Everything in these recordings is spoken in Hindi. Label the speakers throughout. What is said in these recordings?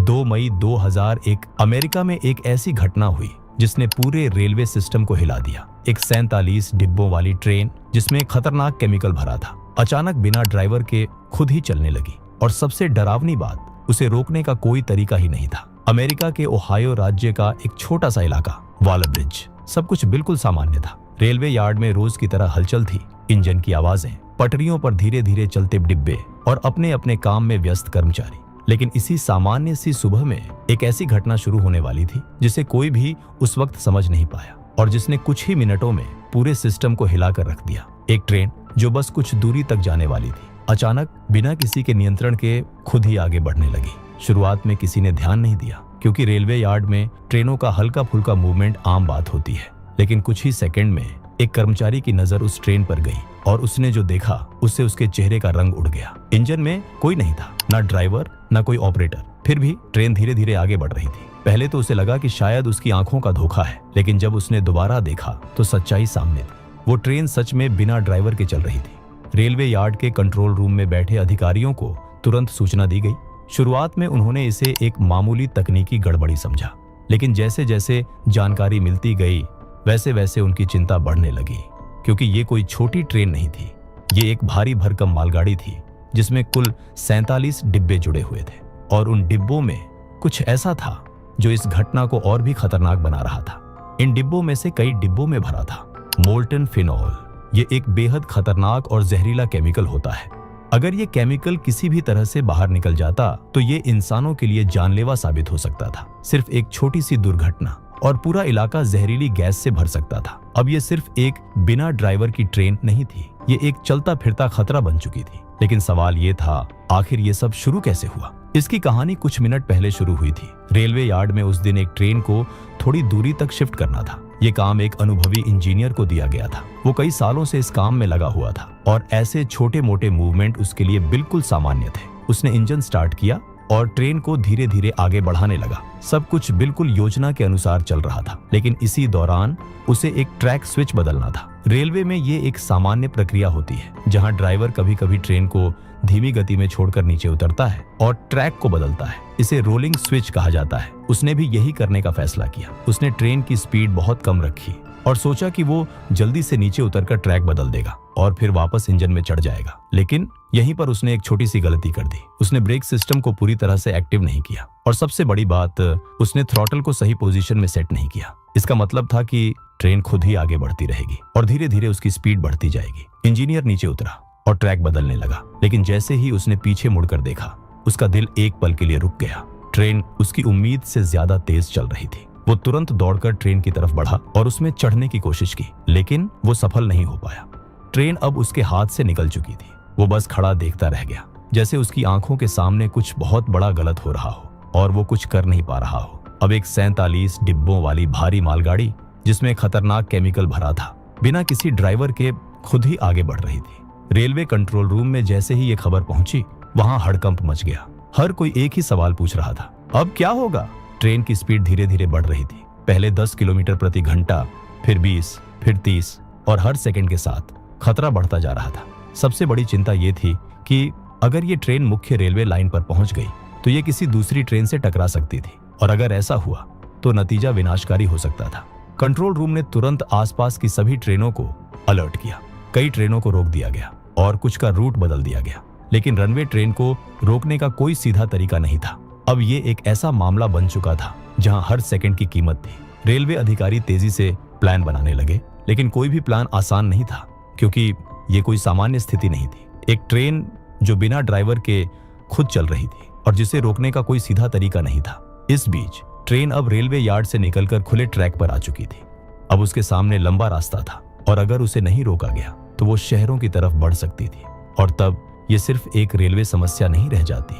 Speaker 1: 2 मई 2001 अमेरिका में एक ऐसी घटना हुई जिसने पूरे रेलवे सिस्टम को हिला दिया। एक 47 डिब्बों वाली ट्रेन जिसमें खतरनाक केमिकल भरा था, अचानक बिना ड्राइवर के खुद ही चलने लगी। और सबसे डरावनी बात, उसे रोकने का कोई तरीका ही नहीं था। अमेरिका के ओहायो राज्य का एक छोटा सा इलाका, वॉल ब्रिज। सब कुछ बिल्कुल सामान्य था। रेलवे यार्ड में रोज की तरह हलचल थी, इंजन की आवाजें, पटरियों पर धीरे धीरे चलते डिब्बे और अपने अपने काम में व्यस्त कर्मचारी। लेकिन इसी सामान्य सी सुबह में एक ऐसी घटना शुरू होने वाली थी जिसे कोई भी उस वक्त समझ नहीं पाया और जिसने कुछ ही मिनटों में पूरे सिस्टम को हिलाकर रख दिया। एक ट्रेन जो बस कुछ दूरी तक जाने वाली थी, अचानक बिना किसी के नियंत्रण के खुद ही आगे बढ़ने लगी। शुरुआत में किसी ने ध्यान नहीं दिया क्योंकि रेलवे यार्ड में ट्रेनों का हल्का फुल्का मूवमेंट आम बात होती है। लेकिन कुछ ही सेकंड में एक कर्मचारी की नजर उस ट्रेन पर गई और उसने जो देखा उससे उसके चेहरे का रंग उड़ गया। इंजन में कोई नहीं था, ना ड्राइवर ना कोई ऑपरेटर, फिर भी ट्रेन धीरे धीरे आगे बढ़ रही थी। पहले तो उसे लगा कि शायद उसकी आंखों का धोखा है, लेकिन जब उसने दोबारा देखा तो सच्चाई सामने थी। वो ट्रेन सच में बिना ड्राइवर के चल रही थी। रेलवे यार्ड के कंट्रोल रूम में बैठे अधिकारियों को तुरंत सूचना दी गई। शुरुआत में उन्होंने इसे एक मामूली तकनीकी गड़बड़ी समझा, लेकिन जैसे जैसे जानकारी मिलती गई वैसे वैसे उनकी चिंता बढ़ने लगी, क्योंकि ये कोई छोटी ट्रेन नहीं थी। ये एक भारी भरकम मालगाड़ी थी जिसमें कुल 47 डिब्बे जुड़े हुए थे और उन डिब्बों में कुछ ऐसा था जो इस घटना को और भी खतरनाक बना रहा था। इन डिब्बों में से कई डिब्बों में भरा था मोल्टन फिनॉल। ये एक बेहद खतरनाक और जहरीला केमिकल होता है। अगर ये केमिकल किसी भी तरह से बाहर निकल जाता तो ये इंसानों के लिए जानलेवा साबित हो सकता था। सिर्फ एक छोटी सी दुर्घटना और पूरा इलाका जहरीली गैस से भर सकता था। अब ये सिर्फ एक बिना ड्राइवर की ट्रेन नहीं थी, ये एक चलता फिरता खतरा बन चुकी थी। लेकिन सवाल ये था, आखिर ये सब शुरू कैसे हुआ? इसकी कहानी कुछ मिनट पहले शुरू हुई थी। रेलवे यार्ड में उस दिन एक ट्रेन को थोड़ी दूरी तक शिफ्ट करना था। ये काम एक अनुभवी इंजीनियर को दिया गया था। वो कई सालों से इस काम में लगा हुआ था और ऐसे छोटे मोटे मूवमेंट उसके लिए बिल्कुल सामान्य थे। उसने इंजन स्टार्ट किया और ट्रेन को धीरे धीरे आगे बढ़ाने लगा। सब कुछ बिल्कुल योजना के अनुसार चल रहा था, लेकिन इसी दौरान उसे एक ट्रैक स्विच बदलना था। रेलवे में ये एक सामान्य प्रक्रिया होती है जहां ड्राइवर कभी कभी ट्रेन को धीमी गति में छोड़कर नीचे उतरता है और ट्रैक को बदलता है। इसे रोलिंग स्विच कहा जाता है। उसने भी यही करने का फैसला किया। उसने ट्रेन की स्पीड बहुत कम रखी और सोचा कि वो जल्दी से नीचे उतरकर ट्रैक बदल देगा और फिर वापस इंजन में चढ़ जाएगा। लेकिन यहीं पर उसने एक छोटी सी गलती कर दी। उसने ब्रेक सिस्टम को पूरी तरह से एक्टिव नहीं किया और सबसे बड़ी बात, उसने थ्रॉटल को सही पोजीशन में सेट नहीं किया। इसका मतलब था कि ट्रेन खुद ही आगे बढ़ती रहेगी और धीरे धीरे उसकी स्पीड बढ़ती जाएगी। इंजीनियर नीचे उतरा और ट्रैक बदलने लगा, लेकिन जैसे ही उसने पीछे मुड़कर देखा, उसका दिल एक पल के लिए रुक गया। ट्रेन उसकी उम्मीद से ज्यादा तेज चल रही थी। वो तुरंत दौड़कर ट्रेन की तरफ बढ़ा और उसमें चढ़ने की कोशिश की, लेकिन वो सफल नहीं हो पाया। ट्रेन अब उसके हाथ से निकल चुकी थी। वो बस खड़ा देखता रह गया, जैसे उसकी आंखों के सामने कुछ बहुत बड़ा गलत हो रहा हो और वो कुछ कर नहीं पा रहा हो। अब एक 47 डिब्बों वाली भारी मालगाड़ी जिसमें खतरनाक केमिकल भरा था, बिना किसी ड्राइवर के खुद ही आगे बढ़ रही थी। रेलवे कंट्रोल रूम में जैसे ही ये खबर पहुंची, वहां हड़कंप मच गया। हर कोई एक ही सवाल पूछ रहा था, अब क्या होगा? ट्रेन की स्पीड धीरे धीरे बढ़ रही थी। पहले 10 किलोमीटर प्रति घंटा, फिर 20, फिर 30 और हर सेकंड के साथ खतरा बढ़ता जा रहा था। सबसे बड़ी चिंता ये थी कि अगर ये ट्रेन मुख्य रेलवे लाइन पर पहुंच गई तो ये किसी दूसरी ट्रेन से टकरा सकती थी और अगर ऐसा हुआ तो नतीजा विनाशकारी हो सकता था। कंट्रोल रूम ने तुरंत आसपास की सभी ट्रेनों को अलर्ट किया। कई ट्रेनों को रोक दिया गया और कुछ का रूट बदल दिया गया, लेकिन रनवे ट्रेन को रोकने का कोई सीधा तरीका नहीं था। अब ये एक ऐसा मामला बन चुका था जहां हर सेकंड की कीमत थी। रेलवे अधिकारी तेजी से प्लान बनाने लगे, लेकिन कोई भी प्लान आसान नहीं था क्योंकि ये कोई सामान्य स्थिति नहीं थी। एक ट्रेन जो बिना ड्राइवर के खुद चल रही थी और जिसे रोकने का कोई सीधा तरीका नहीं था। इस बीच ट्रेन अब रेलवे यार्ड से निकलकर खुले ट्रैक पर आ चुकी थी। अब उसके सामने लंबा रास्ता था और अगर उसे नहीं रोका गया तो वो शहरों की तरफ बढ़ सकती थी और तब ये सिर्फ एक रेलवे समस्या नहीं रह जाती,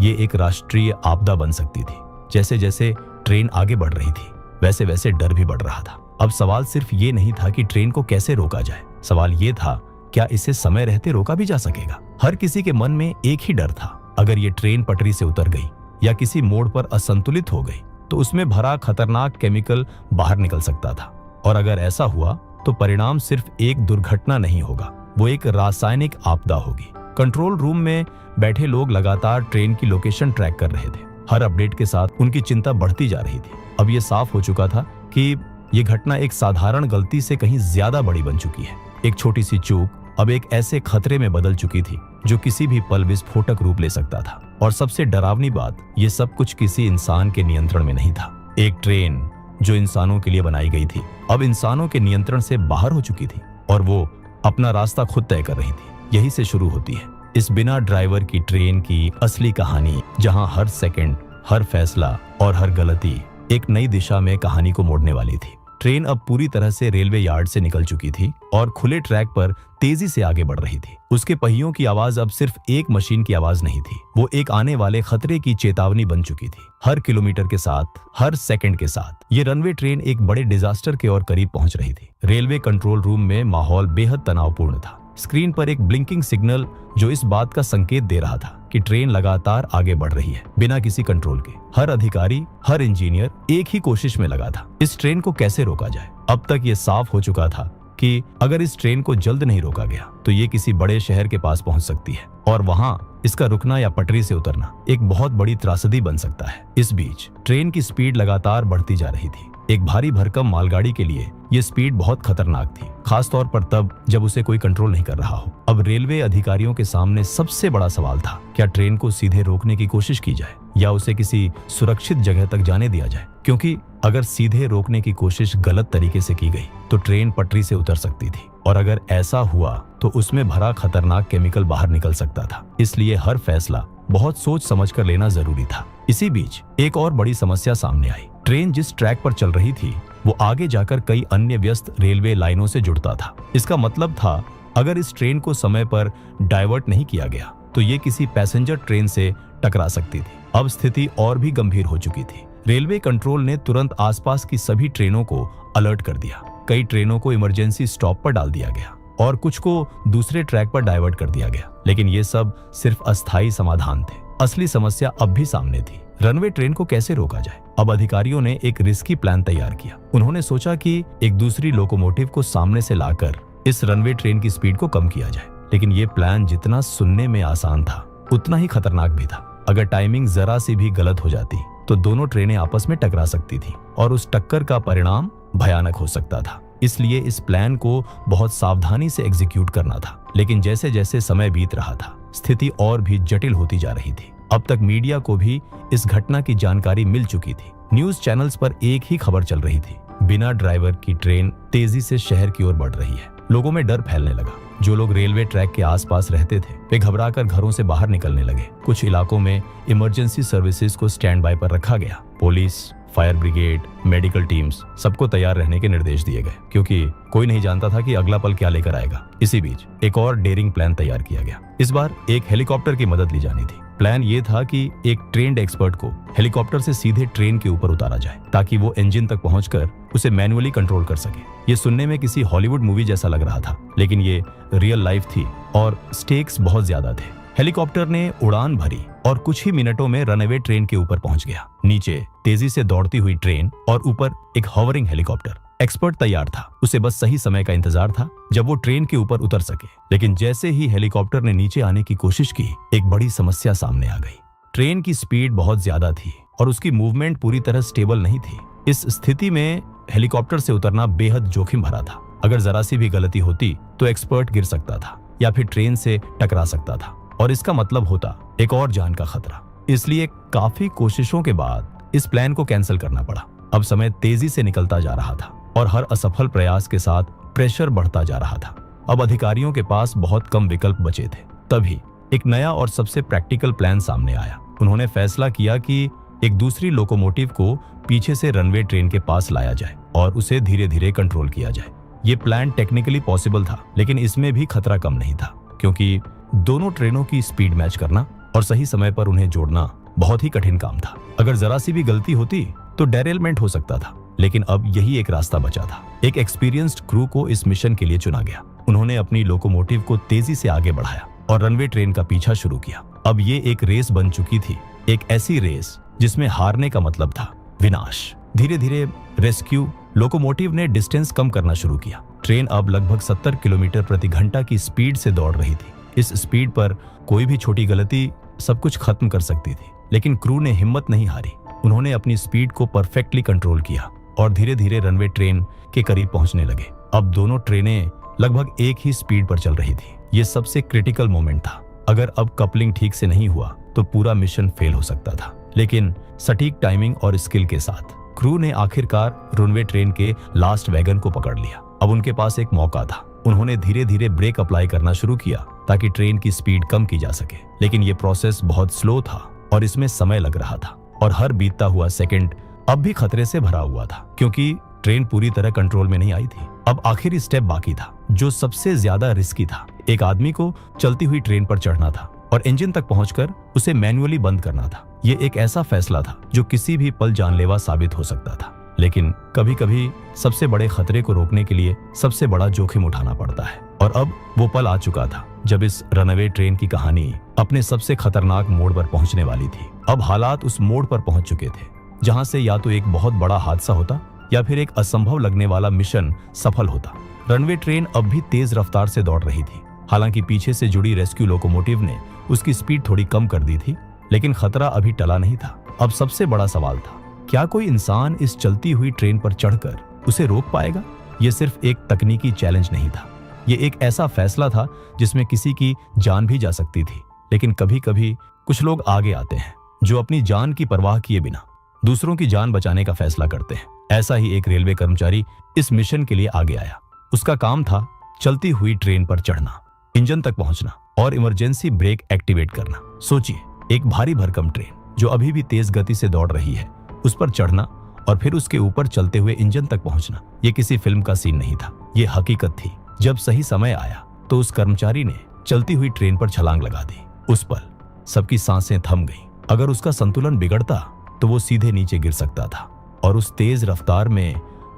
Speaker 1: ये एक राष्ट्रीय आपदा बन सकती थी। जैसे जैसे ट्रेन आगे बढ़ रही थी वैसे वैसे डर भी बढ़ रहा था। अब सवाल सिर्फ ये नहीं था कि ट्रेन को कैसे रोका जाए, सवाल ये था क्या इसे समय रहते रोका भी जा सकेगा। हर किसी के मन में एक ही डर था, अगर ये ट्रेन पटरी से उतर गई या किसी मोड़ पर असंतुलित हो गई तो उसमें भरा खतरनाक केमिकल बाहर निकल सकता था और अगर ऐसा हुआ तो परिणाम सिर्फ एक दुर्घटना नहीं होगा, वो एक रासायनिक आपदा होगी। कंट्रोल रूम में बैठे लोग लगातार ट्रेन की लोकेशन ट्रैक कर रहे थे। हर अपडेट के साथ उनकी चिंता बढ़ती जा रही थी। अब ये साफ हो चुका था कि ये घटना एक साधारण गलती से कहीं ज्यादा बड़ी बन चुकी है। एक छोटी सी चूक अब एक ऐसे खतरे में बदल चुकी थी जो किसी भी पल विस्फोटक रूप ले सकता था। और सबसे डरावनी बात, ये सब कुछ किसी इंसान के नियंत्रण में नहीं था। एक ट्रेन जो इंसानों के लिए बनाई गई थी अब इंसानों के नियंत्रण से बाहर हो चुकी थी और वो अपना रास्ता खुद तय कर रही थी। यही से शुरू होती है इस बिना ड्राइवर की ट्रेन की असली कहानी, जहां हर सेकंड, हर फैसला और हर गलती एक नई दिशा में कहानी को मोड़ने वाली थी। ट्रेन अब पूरी तरह से रेलवे यार्ड से निकल चुकी थी और खुले ट्रैक पर तेजी से आगे बढ़ रही थी। उसके पहियों की आवाज अब सिर्फ एक मशीन की आवाज नहीं थी, वो एक आने वाले खतरे की चेतावनी बन चुकी थी। हर किलोमीटर के साथ, हर सेकंड के साथ ये रनवे ट्रेन एक बड़े डिजास्टर के और करीब पहुंच रही थी। रेलवे कंट्रोल रूम में माहौल बेहद तनावपूर्ण था। स्क्रीन पर एक ब्लिंकिंग सिग्नल जो इस बात का संकेत दे रहा था कि ट्रेन लगातार आगे बढ़ रही है बिना किसी कंट्रोल के। हर अधिकारी, हर इंजीनियर एक ही कोशिश में लगा था, इस ट्रेन को कैसे रोका जाए। अब तक ये साफ हो चुका था कि अगर इस ट्रेन को जल्द नहीं रोका गया तो ये किसी बड़े शहर के पास पहुंच सकती है और वहां इसका रुकना या पटरी से उतरना एक बहुत बड़ी त्रासदी बन सकता है। इस बीच ट्रेन की स्पीड लगातार बढ़ती जा रही थी। एक भारी भरकम मालगाड़ी के लिए ये स्पीड बहुत खतरनाक थी, खासतौर पर तब जब उसे कोई कंट्रोल नहीं कर रहा हो। अब रेलवे अधिकारियों के सामने सबसे बड़ा सवाल था, क्या ट्रेन को सीधे रोकने की कोशिश की जाए या उसे किसी सुरक्षित जगह तक जाने दिया जाए, क्योंकि अगर सीधे रोकने की कोशिश गलत तरीके से की गई तो ट्रेन पटरी से उतर सकती थी और अगर ऐसा हुआ तो उसमें भरा खतरनाक केमिकल बाहर निकल सकता था। इसलिए हर फैसला बहुत सोच समझ कर लेना जरूरी था। इसी बीच एक और बड़ी समस्या सामने आई। ट्रेन जिस ट्रैक पर चल रही थी वो आगे जाकर कई अन्य व्यस्त रेलवे लाइनों से जुड़ता था। इसका मतलब था अगर इस ट्रेन को समय पर डाइवर्ट नहीं किया गया तो ये किसी पैसेंजर ट्रेन से टकरा सकती थी। अब स्थिति और भी गंभीर हो चुकी थी। रेलवे कंट्रोल ने तुरंत आसपास की सभी ट्रेनों को अलर्ट कर दिया। कई ट्रेनों को इमरजेंसी स्टॉप पर डाल दिया गया और कुछ को दूसरे ट्रैक पर डाइवर्ट कर दिया गया। लेकिन ये सब सिर्फ अस्थायी समाधान थे। असली समस्या अब भी सामने थी। रनवे ट्रेन को कैसे रोका जाए। अब अधिकारियों ने एक रिस्की प्लान तैयार किया। उन्होंने सोचा कि एक दूसरी लोकोमोटिव को सामने से लाकर इस रनवे ट्रेन की स्पीड को कम किया जाए। लेकिन ये प्लान जितना सुनने में आसान था उतना ही खतरनाक भी था। अगर टाइमिंग जरा सी भी गलत हो जाती तो दोनों ट्रेनें आपस में टकरा सकती थी और उस टक्कर का परिणाम भयानक हो सकता था। इसलिए इस प्लान को बहुत सावधानी से एग्जीक्यूट करना था। लेकिन जैसे जैसे समय बीत रहा था स्थिति और भी जटिल होती जा रही थी। अब तक मीडिया को भी इस घटना की जानकारी मिल चुकी थी। न्यूज चैनल्स पर एक ही खबर चल रही थी, बिना ड्राइवर की ट्रेन तेजी से शहर की ओर बढ़ रही है। लोगों में डर फैलने लगा। जो लोग रेलवे ट्रैक के आसपास रहते थे वे घबराकर घरों से बाहर निकलने लगे। कुछ इलाकों में इमरजेंसी सर्विसेज को स्टैंड बाय पर रखा गया। Police, fire brigade, medical teams सबको तैयार रहने के निर्देश दिए गए, क्योंकि कोई नहीं जानता था कि अगला पल क्या लेकर आएगा। इसी बीच एक और डेयरिंग प्लान तैयार किया गया। इस बार एक हेलीकॉप्टर की मदद ली जानी थी। प्लान ये था कि एक ट्रेन्ड एक्सपर्ट को हेलीकॉप्टर से सीधे ट्रेन के ऊपर उतारा जाए ताकि वो इंजन तक पहुंचकर उसे मैन्युअली कंट्रोल कर सके। ये सुनने में किसी हॉलीवुड मूवी जैसा लग रहा था, लेकिन ये रियल लाइफ थी और स्टेक्स बहुत ज्यादा थे। हेलीकॉप्टर ने उड़ान भरी और कुछ ही मिनटों में रनवे ट्रेन के ऊपर पहुंच गया। नीचे तेजी से दौड़ती हुई ट्रेन और ऊपर एक हॉवरिंग हेलीकॉप्टर। एक्सपर्ट तैयार था, उसे बस सही समय का इंतजार था जब वो ट्रेन के ऊपर उतर सके। लेकिन जैसे ही हेलीकॉप्टर ने नीचे आने की कोशिश की, एक बड़ी समस्या सामने आ गई। ट्रेन की स्पीड बहुत ज्यादा थी और उसकी मूवमेंट पूरी तरह स्टेबल नहीं थी। इस स्थिति में हेलीकॉप्टर से उतरना बेहद जोखिम भरा था। अगर जरा सी भी गलती होती तो एक्सपर्ट गिर सकता था या फिर ट्रेन से टकरा सकता था और इसका मतलब होता एक और जान का खतरा। इसलिए काफी कोशिशों के बाद इस प्लान को कैंसिल करना पड़ा। अब समय तेजी से निकलता जा रहा था और हर असफल प्रयास के साथ प्रेशर बढ़ता जा रहा था। अब अधिकारियों के पास बहुत कम विकल्प बचे थे। तभी एक नया और सबसे प्रैक्टिकल प्लान सामने आया। उन्होंने फैसला किया कि एक दूसरी लोकोमोटिव को पीछे से रनवे ट्रेन के पास लाया जाए और उसे धीरे धीरे कंट्रोल किया जाए। ये प्लान टेक्निकली पॉसिबल था, लेकिन इसमें भी खतरा कम नहीं था, क्योंकि दोनों ट्रेनों की स्पीड मैच करना और सही समय पर उन्हें जोड़ना बहुत ही कठिन काम था। अगर जरा सी भी गलती होती तो डेरेलमेंट हो सकता था, लेकिन अब यही एक रास्ता बचा था। एक एक्सपीरियंस्ड क्रू को इस मिशन के लिए चुना गया। उन्होंने अपनी लोकोमोटिव को तेजी से आगे बढ़ाया और रनवे ट्रेन का पीछा शुरू किया। अब ये एक रेस बन चुकी थी, एक ऐसी रेस जिसमें हारने का मतलब था विनाश। धीरे धीरे रेस्क्यू लोकोमोटिव ने डिस्टेंस कम करना शुरू किया। ट्रेन अब लगभग 70 किलोमीटर प्रति घंटा की स्पीड से दौड़ रही थी। इस स्पीड पर कोई भी छोटी गलती सब कुछ खत्म कर सकती थी। लेकिन क्रू ने हिम्मत नहीं हारी। उन्होंने अपनी स्पीड को परफेक्टली कंट्रोल किया और धीरे धीरे रनवे ट्रेन के करीब पहुंचने लगे। अब दोनों ट्रेनें लगभग एक ही स्पीड पर चल रही थी। ये सबसे क्रिटिकल मोमेंट था। अगर अब कपलिंग ठीक से नहीं हुआ तो पूरा मिशन फेल हो सकता था। लेकिन सटीक टाइमिंग और स्किल के साथ क्रू ने आखिरकार रनवे ट्रेन के लास्ट वैगन को पकड़ लिया। अब उनके पास एक मौका था। उन्होंने धीरे धीरे ब्रेक अप्लाई करना शुरू किया ताकि ट्रेन की स्पीड कम की जा सके। लेकिन ये प्रोसेस बहुत स्लो था और इसमें समय लग रहा था और हर बीतता हुआ सेकंड अब भी खतरे से भरा हुआ था, क्योंकि ट्रेन पूरी तरह कंट्रोल में नहीं आई थी। अब आखिरी स्टेप बाकी था, जो सबसे ज्यादा रिस्की था। एक आदमी को चलती हुई ट्रेन पर चढ़ना था और इंजन तक पहुंचकर उसे मैन्युअली बंद करना था। ये एक ऐसा फैसला था जो किसी भी पल जानलेवा साबित हो सकता था। लेकिन कभी कभी सबसे बड़े खतरे को रोकने के लिए सबसे बड़ा जोखिम उठाना पड़ता है। और अब वो पल आ चुका था जब इस रनवे ट्रेन की कहानी अपने सबसे खतरनाक मोड़ पर पहुंचने वाली थी। अब हालात उस मोड़ पर पहुंच चुके थे जहां से या तो एक बहुत बड़ा हादसा होता या फिर एक असंभव लगने वाला मिशन सफल होता। रनवे ट्रेन अब भी तेज रफ्तार से दौड़ रही थी। हालांकि पीछे से जुड़ी रेस्क्यू लोकोमोटिव ने उसकी स्पीड थोड़ी कम कर दी थी, लेकिन खतरा अभी टला नहीं था। अब सबसे बड़ा सवाल था, क्या कोई इंसान इस चलती हुई ट्रेन पर चढ़कर उसे रोक पाएगा? यह सिर्फ एक तकनीकी चैलेंज नहीं था, ये एक ऐसा फैसला था जिसमें किसी की जान भी जा सकती थी। लेकिन कभी कभी कुछ लोग आगे आते हैं जो अपनी जान की परवाह किए बिना दूसरों की जान बचाने का फैसला करते हैं। ऐसा ही एक रेलवे कर्मचारी इस मिशन के लिए आगे आया। उसका काम था चलती हुई ट्रेन पर चढ़ना, इंजन तक पहुंचना और इमरजेंसी ब्रेक एक्टिवेट करना। सोचिए, एक भारी भरकम ट्रेन जो अभी भी तेज गति से दौड़ रही है, उस पर चढ़ना और फिर उसके ऊपर चलते हुए इंजन तक पहुंचना। ये किसी फिल्म का सीन नहीं था, ये हकीकत थी। जब सही समय आया तो उस कर्मचारी ने चलती हुई ट्रेन पर छलांग लगा दी। उस पल सबकी सांसें थम गईं। अगर उसका संतुलन बिगड़ता तो वो सीधे नीचे गिर सकता था और उस तेज रफ्तार में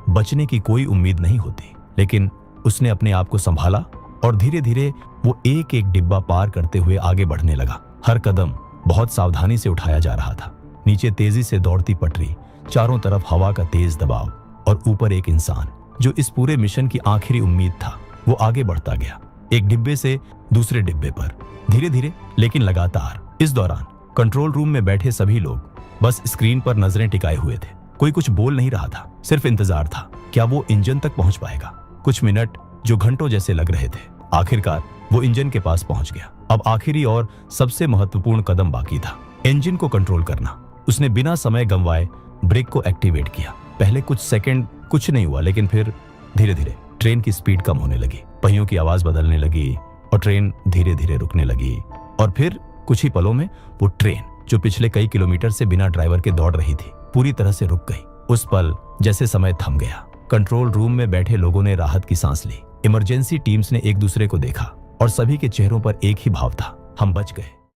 Speaker 1: बचने की कोई उम्मीद नहीं होती। लेकिन उसने अपने आप को संभाला और धीरे धीरे वो एक एक डिब्बा पार करते हुए आगे बढ़ने लगा। हर कदम बहुत सावधानी से उठाया जा रहा था। नीचे तेजी से दौड़ती पटरी, चारों तरफ हवा का तेज दबाव और ऊपर एक इंसान जो इस पूरे मिशन की आखिरी उम्मीद था। वो आगे बढ़ता गया, एक डिब्बे से दूसरे डिब्बे पर, धीरे धीरे लेकिन लगातार। इस दौरान कंट्रोल रूम में बैठे सभी लोग बस स्क्रीन पर नजरें टिकाए हुए थे। कोई कुछ बोल नहीं रहा था, सिर्फ इंतजार था। क्या वो इंजन तक पहुंच पाएगा? कुछ मिनट जो घंटों जैसे लग रहे थे, आखिरकार वो इंजन के पास पहुंच गया। अब आखिरी और सबसे महत्वपूर्ण कदम बाकी था, इंजन को कंट्रोल करना। उसने बिना समय गंवाए ब्रेक को एक्टिवेट किया। पहले कुछ सेकंड कुछ नहीं हुआ, लेकिन फिर धीरे धीरे ट्रेन की स्पीड कम होने लगी, पहियों की आवाज बदलने लगी और ट्रेन धीरे धीरे रुकने लगी। और फिर कुछ ही पलों में वो ट्रेन जो पिछले कई किलोमीटर से बिना ड्राइवर के दौड़ रही थी, पूरी तरह से रुक गई। उस पल जैसे समय थम गया। कंट्रोल रूम में बैठे लोगों ने राहत की सांस ली। इमरजेंसी टीम्स ने एक दूसरे को देखा और सभी के चेहरों पर एक ही भाव था, हम बच गए।